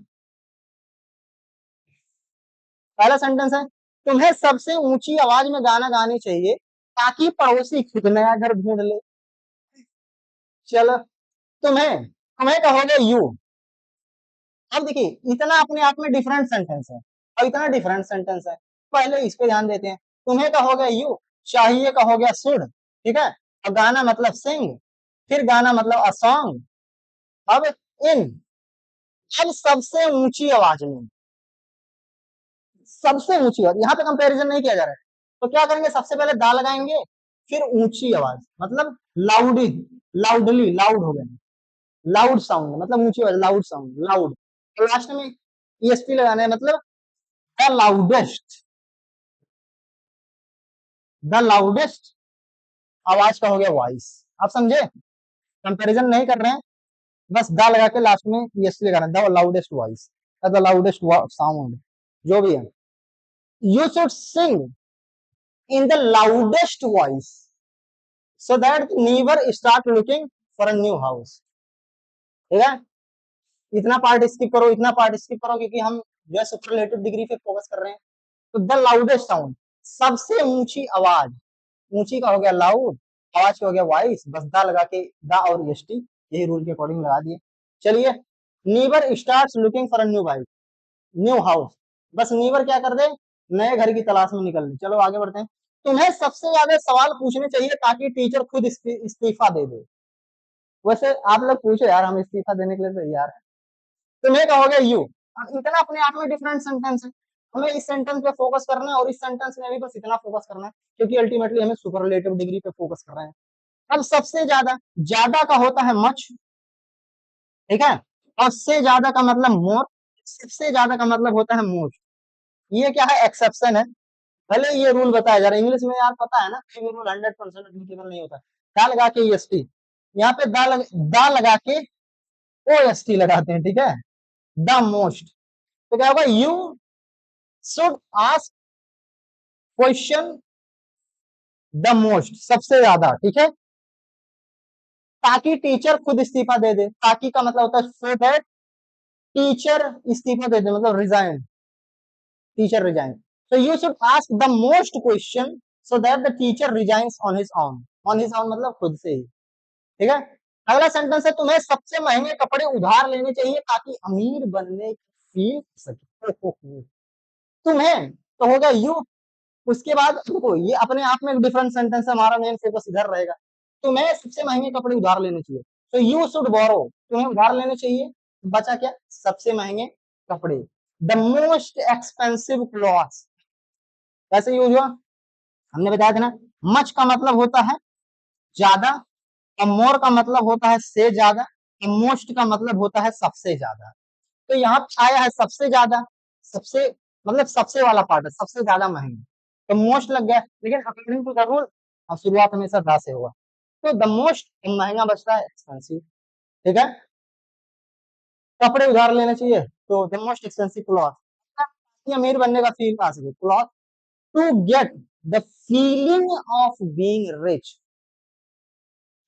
पहला सेंटेंस है, तुम्हें सबसे ऊंची आवाज में गाना गानी चाहिए, ताकि पड़ोसी खुद नया घर ढूंढ ले। चलो, तुम्हें, तुम्हें कहोगे यू। अब देखिए, इतना अपने आप में डिफरेंट सेंटेंस है, और इतना डिफरेंट सेंटेंस है, पहले इस पे ध्यान देते हैं। तुम्हें कहोगे यू, चाहिए कहोगे शुड, ठीक है। और गाना मतलब सिंग, फिर गाना मतलब अ सॉन्ग। अब इन, अब सबसे ऊंची आवाज में, सबसे ऊंची आवाज, यहाँ पे कंपैरिजन नहीं किया जा रहा है, तो क्या करेंगे, सबसे पहले दा लगाएंगे, फिर ऊंची आवाज मतलब लाउड, लाउडली, लाउड हो गया, लाउड साउंड मतलब ऊंची आवाज, लाउड साउंड, लाउड। तो लास्ट में ईएसटी लगाना है, मतलब द लाउडेस्ट, द लाउडेस्ट आवाज का हो गया वॉइस। आप समझे, कंपैरिजन नहीं कर रहे हैं, बस द लगा के लास्ट में ईएसटी लगा रहे हैं, the loudest voice, the loudest sound, जो भी है। You should sing in the loudest voice so that neighbour start looking for a new house. ठीक है, इतना पार्ट स्किप करो, इतना पार्ट स्किप करो, क्योंकि हम जो है सुपरलेटिव डिग्री पे फोकस कर रहे हैं। तो द लाउडेस्ट साउंड, सबसे ऊंची आवाज, ऊंची का हो गया लाउड, आवाज का हो गया वॉइस, बस दा लगा के दा और एसटी, यही रूल के अकॉर्डिंग लगा दिए। चलिए, neighbour starts looking for a new bike, new house, बस नीवर क्या कर दे, नए घर की तलाश में निकल दे। चलो आगे बढ़ते हैं। तुम्हें सबसे ज्यादा सवाल पूछने चाहिए ताकि टीचर खुद इस्तीफा दे दे। वैसे आप लोग पूछो यार, हम इस्तीफा देने के लिए तैयार है। तुम्हें कहोगे यू, इतना अपने आप में डिफरेंट सेंटेंस है, हमें इस सेंटेंस पे फोकस करना है और इस सेंटेंस में भी बस इतना फोकस करना है, क्योंकि अल्टीमेटली हमें सुपरलेटिव डिग्री पे फोकस कर रहे हैं। अब सबसे ज्यादा, ज्यादा का होता है मच, ठीक है, और से ज्यादा का मतलब मोर, सबसे ज्यादा का मतलब होता है मोस्ट। ये क्या है, एक्सेप्शन है। भले ये रूल बताया जा रहा है इंग्लिश में, यार पता है ना, ये रूल 100% एप्लीकेबल नहीं होता। दा लगा के ईएसटी, यहाँ पे दा लगा के ओएसटी लगाते हैं, ठीक है, द मोस्ट। तो क्या होगा, you should ask question the most, सबसे ज्यादा, ठीक है, ताकि टीचर खुद इस्तीफा दे दे। ताकि का मतलब होता है सो दैट टीचर इस्तीफा दे दे, मतलब resign, teacher resign. So you should ask the most question so that the teacher resigns on his own. On his own मतलब खुद से ही, ठीक है। अगला सेंटेंस है, तुम्हें सबसे महंगे कपड़े उधार लेने चाहिए ताकि अमीर बनने की फील सके। तुम्हें तो होगा यू, उसके बाद देखो ये अपने आप में एक डिफरेंट सेंटेंस है, हमारा मेन फोकस इधर रहेगा। तुम्हें सबसे महंगे कपड़े उधार लेने चाहिए, तो यू शुड बोरो, तुम्हें उधार लेने चाहिए, बचा क्या, सबसे महंगे कपड़े, द मोस्ट एक्सपेंसिव क्लॉथ्स। कैसे यूज हुआ, हमने बताया था ना, मच का मतलब होता है ज्यादा, और मोर का मतलब होता है से ज्यादा, और मोस्ट का मतलब होता है सबसे ज्यादा। तो यहाँ आया है सबसे ज्यादा, सबसे मतलब सबसे वाला पार्ट है, सबसे ज्यादा महंगी, तो मोस्ट लग गया, लेकिन अकॉर्डिंग टू द रूल अब शुरुआत हमेशा दा से होगा। तो द मोस्ट महंगा बचता है एक्सपेंसिव, ठीक है। कपड़े उधार लेने चाहिए तो द मोस्ट एक्सपेंसिव क्लॉथ, अमीर बनने का फील आ सके, cloth to get the feeling of being rich,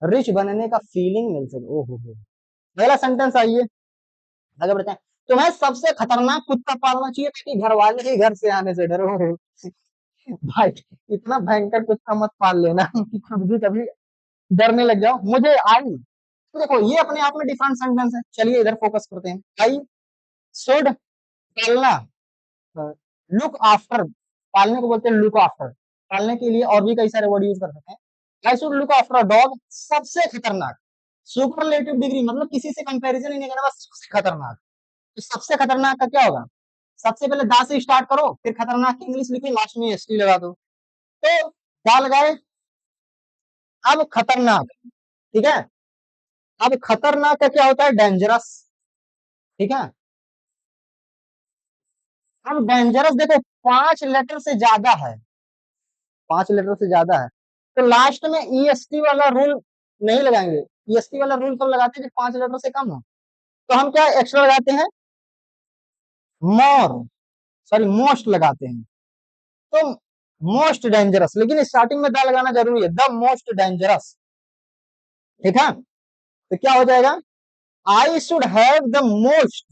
rich बनने का फीलिंग मिल सके। ओहो हो, पहला सेंटेंस आइए आगे बढ़ते हैं। तुम्हें सबसे खतरनाक कुत्ता पालना चाहिए ताकि घर वाले ही घर से आने से डरो। भाई इतना भयंकर कुत्ता मत पाल लेना कि खुद भी कभी डरने लग जाओ। मुझे आई, तो देखो ये अपने आप में डिफरेंट सेंटेंस है, चलिए इधर फोकस करते हैं। आई शुड, पालना, लुक आफ्टर, पालने को बोलते हैं लुक आफ्टर, पालने के लिए और भी कई सारे वर्ड यूज कर सकते हैं। I should look after a dog, सबसे खतरनाक, सुपरलेटिव डिग्री मतलब किसी से कंपैरिजन ही नहीं करना, बस सबसे खतरनाक। तो सबसे खतरनाक का क्या होगा, सबसे पहले दा से स्टार्ट करो, फिर खतरनाक की इंग्लिश लिखी, लास्ट में एसटी लगा दो। तो दा लगाए, अब खतरनाक, ठीक है, अब खतरनाक का क्या होता है, डेंजरस, ठीक है। अब डेंजरस देखो 5 लेटर से ज्यादा है, 5 लेटर से ज्यादा है, तो लास्ट में ईएसटी वाला रूल नहीं लगाएंगे। ईएसटी वाला रूल कब लगाते हैं, जब 5 लेटर से कम हो, तो हम क्या एक्स्ट्रा लगाते हैं, मोर, सॉरी मोस्ट लगाते हैं। तो मोस्ट डेंजरस, लेकिन स्टार्टिंग में द लगाना जरूरी है, द मोस्ट डेंजरस, ठीक है। तो क्या हो जाएगा, I should have the most,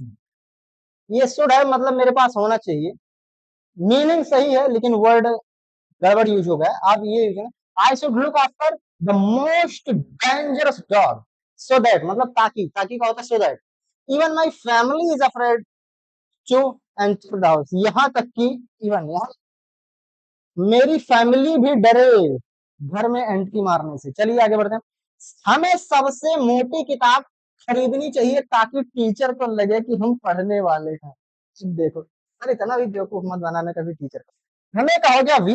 ये शुड हैव मतलब मेरे पास होना चाहिए, मीनिंग सही है लेकिन वर्ड गड़बड़ यूज हो गया, आप ये यूज करें, I should look after the most dangerous dog so that, मतलब ताकि, ताकि का होता है so that, even my family is afraid to enter the house, यहाँ तक कि इवन यहाँ मेरी फैमिली भी डरे घर में एंट्री मारने से। चलिए आगे बढ़ते हैं। हमें सबसे मोटी किताब खरीदनी चाहिए ताकि टीचर को लगे कि हम पढ़ने वाले हैं। देखो, अरे इतना भी बेवकूफ मत बनाना कभी टीचर को। हमें कहा गया भी,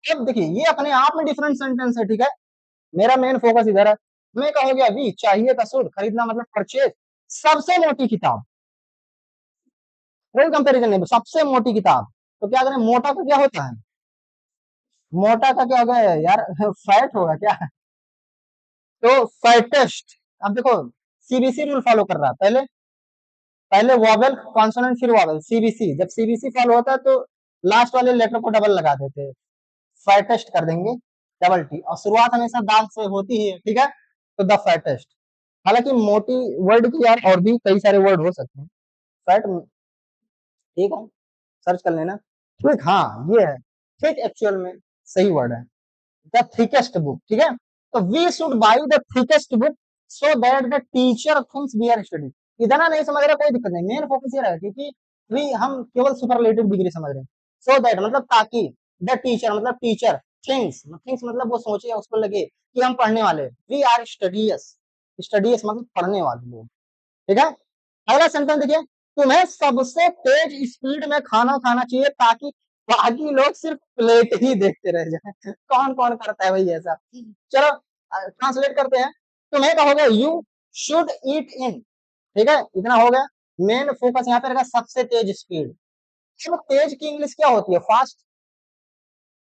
अब देखिए ये अपने आप में डिफरेंट सेंटेंस है, ठीक है, मेरा मेन फोकस इधर है। हमें कहा गया भी, चाहिए का शुड, खरीदना मतलब परचेज, सबसे मोटी किताब, कोई कंपैरिजन नहीं, सबसे मोटी किताब। तो क्या करें, मोटा तो क्या होता है, मोटा का क्या हो गया यार फैट होगा क्या? तो फैटेस्ट। अब देखो सीबीसी रूल फॉलो कर रहा है, पहले पहले वॉवेल कॉन्सोनेंट फिर वॉवेल, सीबीसी। जब सीबीसी फॉलो होता है तो लास्ट वाले लेटर को डबल लगा देते हैं, फैटेस्ट कर देंगे डबल टी, और शुरुआत हमेशा दाल से होती ही है, ठीक है। तो द फैटेस्ट। हालांकि मोटी वर्ड की यार और भी कई सारे वर्ड हो सकते हैं, फैट, ठीक है, सर्च कर लेना। ठीक, हाँ ये है, ठीक, एक्चुअल में सही वर्ड है, द थिकेस्ट बुक, ठीक है। तो we should buy the thickest book so that the teacher thinks we are study. इतना नहीं समझ रहा कोई दिक्कत नहीं, मेन फोकस ये रहेगा क्योंकि वी हम केवल सुपरलेटिव डिग्री समझ रहे हैं। सो दैट मतलब ताकि, द टीचर मतलब टीचर, थिंक्स थिंक्स मतलब वो सोचे या उसको लगे कि हम पढ़ने वाले, वी आर स्टडीएस, स्टडीएस मतलब पढ़ने वाले लोग, ठीक है। अगला सेंटेंस देखिए, तुम्हें सबसे तेज स्पीड में खाना खाना चाहिए ताकि बाकी लोग सिर्फ प्लेट ही देखते रह जाएं। कौन कौन करता है भाई ऐसा? चलो ट्रांसलेट करते हैं। तुम्हें कहोगे यू शुड ईट इन, ठीक है, इतना हो गया। मेन फोकस यहाँ पे रहेगा सबसे तेज स्पीड। चलो तेज की इंग्लिश क्या होती है? फास्ट।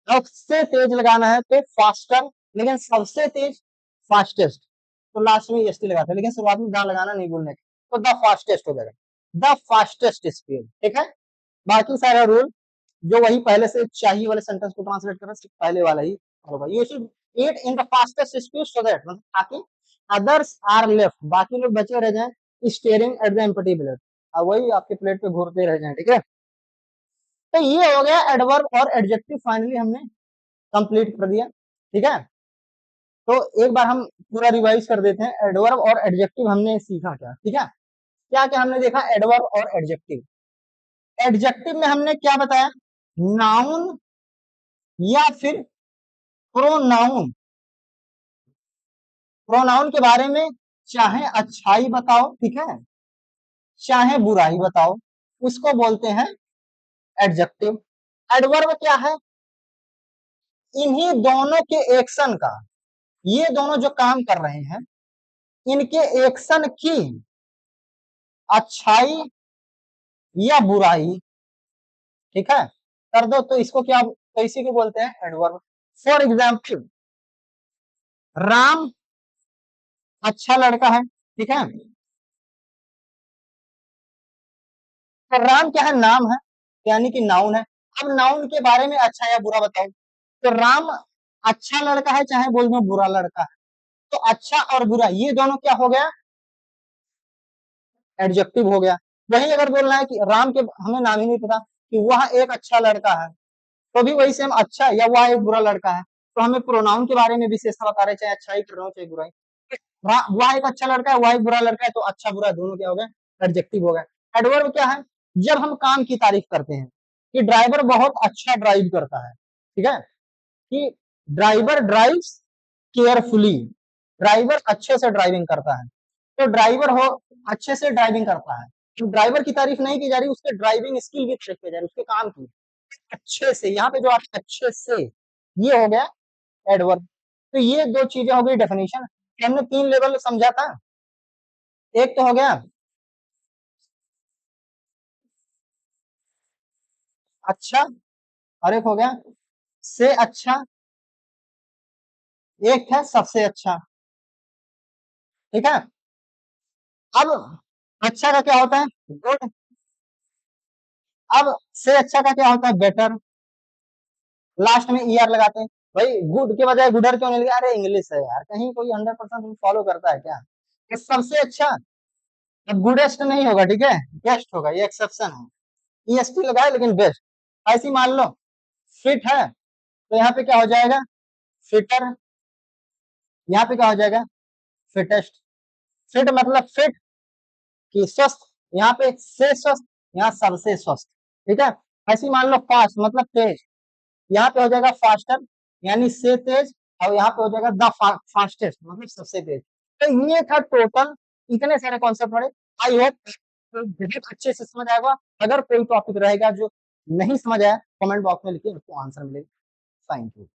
सबसे तेज लगाना है तो फास्टर, लेकिन सबसे तेज फास्टेस्ट, तो लास्ट में एसटी लगाते हैं, लेकिन शुरुआत में दा लगाना नहीं भूलने का, तो द फास्टेस्ट हो जाएगा, द फास्टेस्ट स्पीड, ठीक है। बाकी सारा रूल जो वही पहले से चाहिए वाले सेंटेंस को ट्रांसलेट कर रहे पहले वाला ही होगा, you should eat in the fastest speed so that, मतलब ताकि अदर्स आर लेफ्ट, बाकी लोग बचे रह जाएं staring at the empty plate, अब वही आपके प्लेट पे घूरते रह जाएं, ठीक है। तो ये हो गया एडवर्ब और एडजेक्टिव, फाइनली हमने कंप्लीट कर दिया, ठीक है। तो एक बार हम पूरा रिवाइज कर देते हैं, एडवर्ब और एडजेक्टिव हमने सीखा क्या, ठीक है। क्या क्या हमने देखा एडवर्ब और एडजेक्टिव। एडजेक्टिव में हमने क्या बताया, नाउन या फिर प्रोनाउन, प्रोनाउन के बारे में चाहे अच्छाई बताओ, ठीक है, चाहे बुराई बताओ, उसको बोलते हैं एडजेक्टिव। एडवर्ब क्या है, इन्हीं दोनों के एक्शन का, ये दोनों जो काम कर रहे हैं इनके एक्शन की अच्छाई या बुराई, ठीक है, कर दो तो इसको क्या, तो इसी को बोलते हैं एडवर्ब। फॉर एग्जाम्पल, राम अच्छा लड़का है, ठीक है। तो राम क्या है, नाम है, यानी कि नाउन है। अब नाउन के बारे में अच्छा या बुरा बताओ, तो राम अच्छा लड़का है चाहे बोल दो बुरा लड़का है, तो अच्छा और बुरा ये दोनों क्या हो गया, एडजेक्टिव हो गया। वही अगर बोलना है कि राम के, हमें नाम ही नहीं पता कि वह एक अच्छा लड़का है, तो भी वही सेम अच्छा या वह एक बुरा लड़का है, तो हमें प्रोनाउन के बारे में विशेषता बता रहे, चाहे अच्छा ही कर रहा हो चाहे बुराई। वह एक अच्छा लड़का है वह एक बुरा लड़का है, तो अच्छा बुरा दोनों क्या हो गए, एडजेक्टिव हो गए। एडवर्ब क्या है, जब हम काम की तारीफ करते हैं कि ड्राइवर बहुत अच्छा ड्राइव करता है, ठीक है, कि ड्राइवर ड्राइव्स केयरफुली, ड्राइवर अच्छे से ड्राइविंग करता है, तो ड्राइवर हो अच्छे से ड्राइविंग करता है, तो ड्राइवर की तारीफ नहीं की जा रही, उसके ड्राइविंग स्किल भी चेक की जा रही, उसके काम की अच्छे से, यहाँ पे जो आता है अच्छे से, ये हो गया एडवर्ब। तो ये दो चीजें हो गई डेफिनेशन, हमने 3 लेवल समझा था। एक तो हो गया अच्छा, और एक हो गया से अच्छा, एक है सबसे अच्छा, ठीक है। अब अच्छा का क्या होता है, गुड। अब से अच्छा का क्या होता है, बेटर। लास्ट में ईआर लगाते हैं, भाई गुड के बजाय गुडर क्यों नहीं लिया, अरे इंग्लिश है यार, कहीं कोई 100% फॉलो करता है क्या। ये सबसे अच्छा, अब गुडेस्ट नहीं होगा, ठीक है, बेस्ट होगा, ये एक्सेप्शन है, ईएसटी लगाए लेकिन बेस्ट। ऐसी मान लो फिट है, तो यहाँ पे क्या हो जाएगा, फिटर, यहाँ पे क्या हो जाएगा, फिटेस्ट। फिट मतलब फिट कि स्वस्थ, यहाँ पे से स्वस्थ, यहाँ सबसे स्वस्थ, ठीक है। ऐसी मान लो फास्ट मतलब तेज, यहाँ पे हो जाएगा फास्टर यानी से तेज, और यहाँ पे हो जाएगा द फास्टेस्ट मतलब सबसे तेज। तो ये था टोटल, इतने सारे कॉन्सेप्ट पढ़े। आई होप बहुत अच्छे से समझ आएगा। अगर कोई टॉपिक रहेगा जो नहीं समझ आया, कमेंट बॉक्स में लिखिए, उसको आंसर मिलेगा। Thank you.